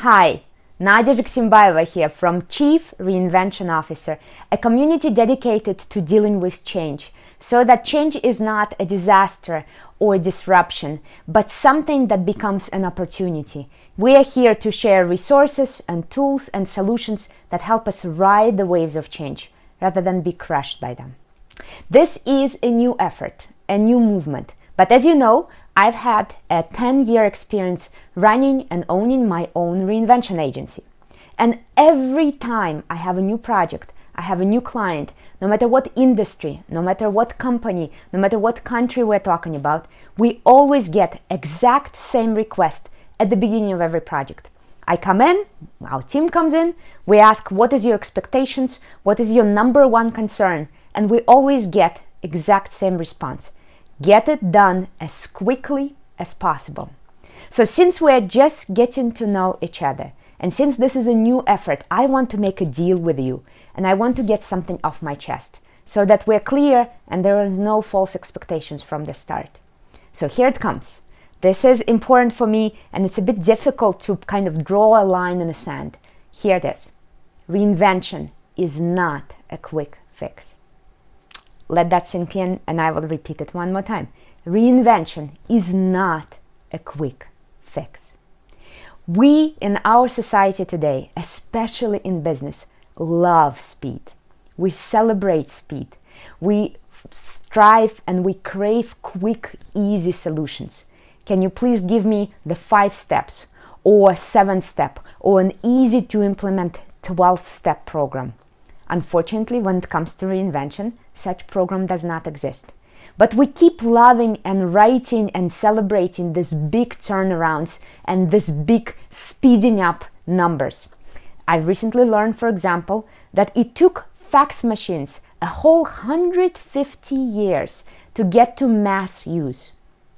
Hi, Nadia Jeksimbayeva here from Chief Reinvention Officer, a community dedicated to dealing with change, so that change is not a disaster or disruption, but something that becomes an opportunity. We are here to share resources and tools and solutions that help us ride the waves of change rather than be crushed by them. This is a new effort, a new movement, but as you know, I've had a 10-year experience running and owning my own reinvention agency. And every time I have a new project, I have a new client, no matter what industry, no matter what company, no matter what country we're talking about, we always get exact same request at the beginning of every project. I come in, our team comes in, we ask what is your expectations, what is your number one concern, and we always get exact same response. Get it done as quickly as possible. So since we're just getting to know each other, and since this is a new effort, I want to make a deal with you, and I want to get something off my chest, so that we're clear and there is no false expectations from the start. So here it comes. This is important for me, and it's a bit difficult to kind of draw a line in the sand. Here it is. Reinvention is not a quick fix. Let that sink in, and I will repeat it one more time. Reinvention is not a quick fix. We in our society today, especially in business, love speed. We celebrate speed. We strive and we crave quick, easy solutions. Can you please give me the 5 steps or 7-step or an easy to implement 12-step program? Unfortunately, when it comes to reinvention, such program does not exist. But we keep loving and writing and celebrating these big turnarounds and this big speeding up numbers. I recently learned, for example, that it took fax machines a whole 150 years to get to mass use.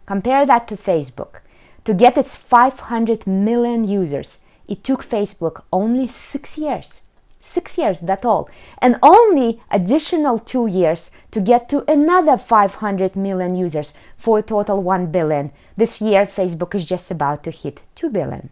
Compare that to Facebook. To get its 500 million users, it took Facebook only 6 years. 6 years, that's all. And only additional 2 years to get to another 500 million users for a total 1 billion. This year, Facebook is just about to hit 2 billion.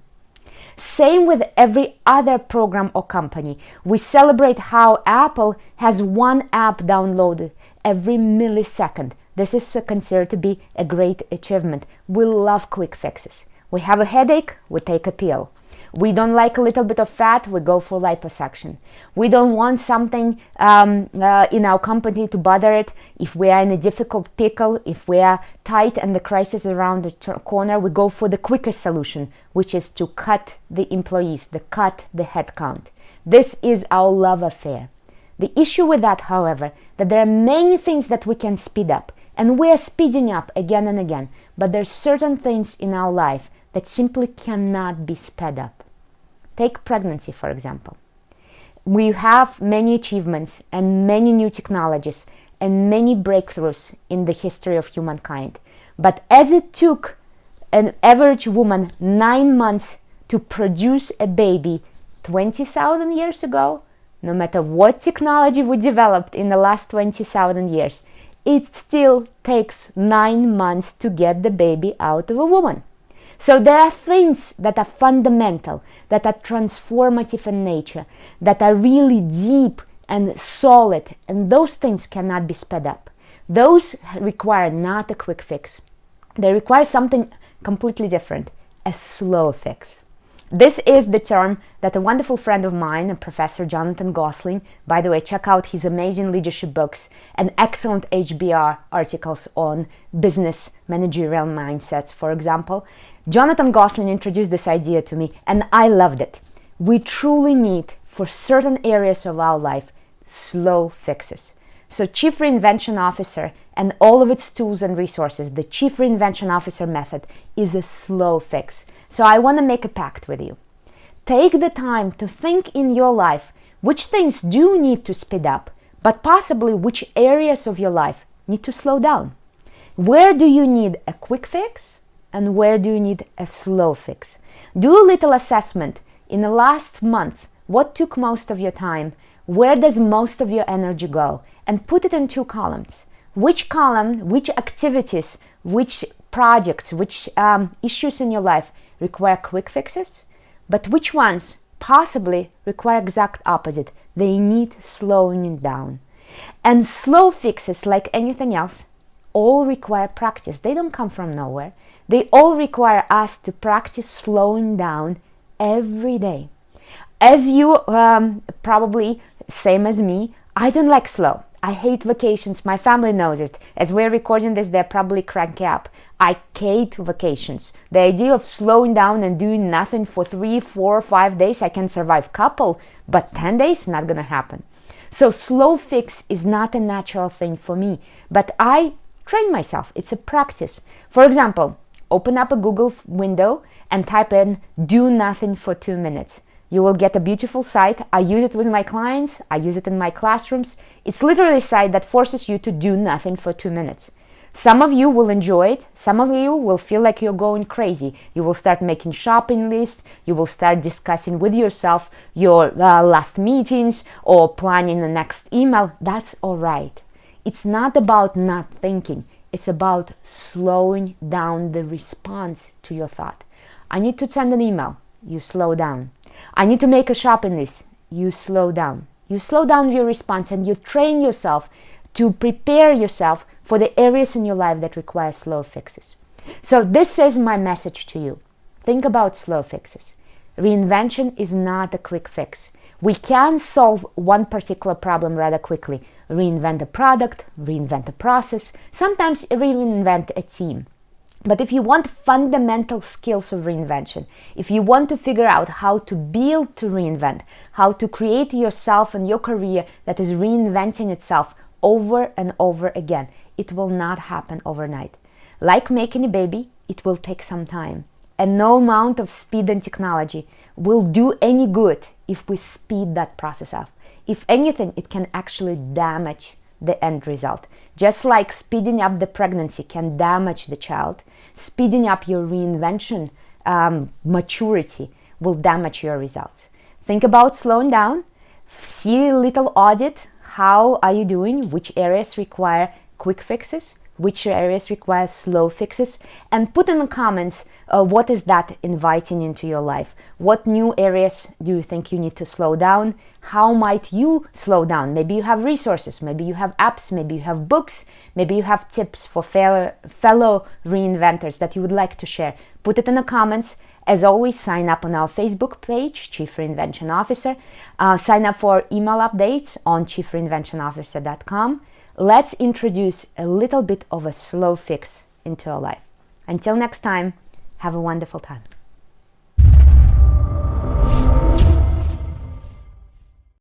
Same with every other program or company. We celebrate how Apple has one app downloaded every millisecond. This is considered to be a great achievement. We love quick fixes. We have a headache, we take a pill. We don't like a little bit of fat, we go for liposuction. We don't want something in our company to bother it. If we are in a difficult pickle, if we are tight and the crisis is around the corner, we go for the quickest solution, which is to cut the employees, cut the headcount. This is our love affair. The issue with that, however, that there are many things that we can speed up, and we are speeding up again and again, but there are certain things in our life that simply cannot be sped up. Take pregnancy, for example. We have many achievements and many new technologies and many breakthroughs in the history of humankind. But as it took an average woman 9 months to produce a baby 20,000 years ago, no matter what technology we developed in the last 20,000 years, it still takes 9 months to get the baby out of a woman. So there are things that are fundamental, that are transformative in nature, that are really deep and solid, and those things cannot be sped up. Those require not a quick fix. They require something completely different, a slow fix. This is the term that a wonderful friend of mine, Professor Jonathan Gosling, by the way, check out his amazing leadership books and excellent HBR articles on business managerial mindsets, for example. Jonathan Gosling introduced this idea to me, and I loved it. We truly need, for certain areas of our life, slow fixes. So Chief Reinvention Officer and all of its tools and resources, the Chief Reinvention Officer method is a slow fix. So I want to make a pact with you. Take the time to think in your life which things do need to speed up, but possibly which areas of your life need to slow down. Where do you need a quick fix and where do you need a slow fix? Do a little assessment in the last month. What took most of your time? Where does most of your energy go? And put it in 2 columns. Which column, which activities, which projects, which issues in your life require quick fixes? But which ones possibly require exact opposite? They need slowing down. And slow fixes, like anything else, all require practice. They don't come from nowhere. They all require us to practice slowing down every day. As you probably, same as me, I don't like slow. I hate vacations. My family knows it. As we're recording this, they're probably cranky up. I hate vacations. The idea of slowing down and doing nothing for 3, 4, 5 days, I can survive couple, but 10 days, not gonna happen. So slow fix is not a natural thing for me, but I train myself. It's a practice. For example, open up a Google window and type in do nothing for 2 minutes. You will get a beautiful site. I use it with my clients. I use it in my classrooms. It's literally a site that forces you to do nothing for 2 minutes. Some of you will enjoy it. Some of you will feel like you're going crazy. You will start making shopping lists. You will start discussing with yourself your last meetings or planning the next email. That's all right. It's not about not thinking. It's about slowing down the response to your thought. I need to send an email. You slow down. I need to make a shopping list. You slow down. You slow down your response and you train yourself to prepare yourself for the areas in your life that require slow fixes. So this is my message to you. Think about slow fixes. Reinvention is not a quick fix. We can solve one particular problem rather quickly. Reinvent a product, reinvent a process, sometimes reinvent a team. But if you want fundamental skills of reinvention, if you want to figure out how to build to reinvent, how to create yourself and your career that is reinventing itself over and over again, it will not happen overnight. Like making a baby, it will take some time. And no amount of speed and technology will do any good if we speed that process up. If anything, it can actually damage the end result. Just like speeding up the pregnancy can damage the child, speeding up your reinvention maturity will damage your results. Think about slowing down, see a little audit. How are you doing? Which areas require quick fixes? Which areas require slow fixes? And put in the comments what is that inviting into your life? What new areas do you think you need to slow down? How might you slow down? Maybe you have resources, maybe you have apps, maybe you have books, maybe you have tips for fellow reinventors that you would like to share. Put it in the comments. As always, sign up on our Facebook page, Chief Reinvention Officer. Sign up for email updates on chiefreinventionofficer.com. Let's introduce a little bit of a slow fix into our life. Until next time, have a wonderful time.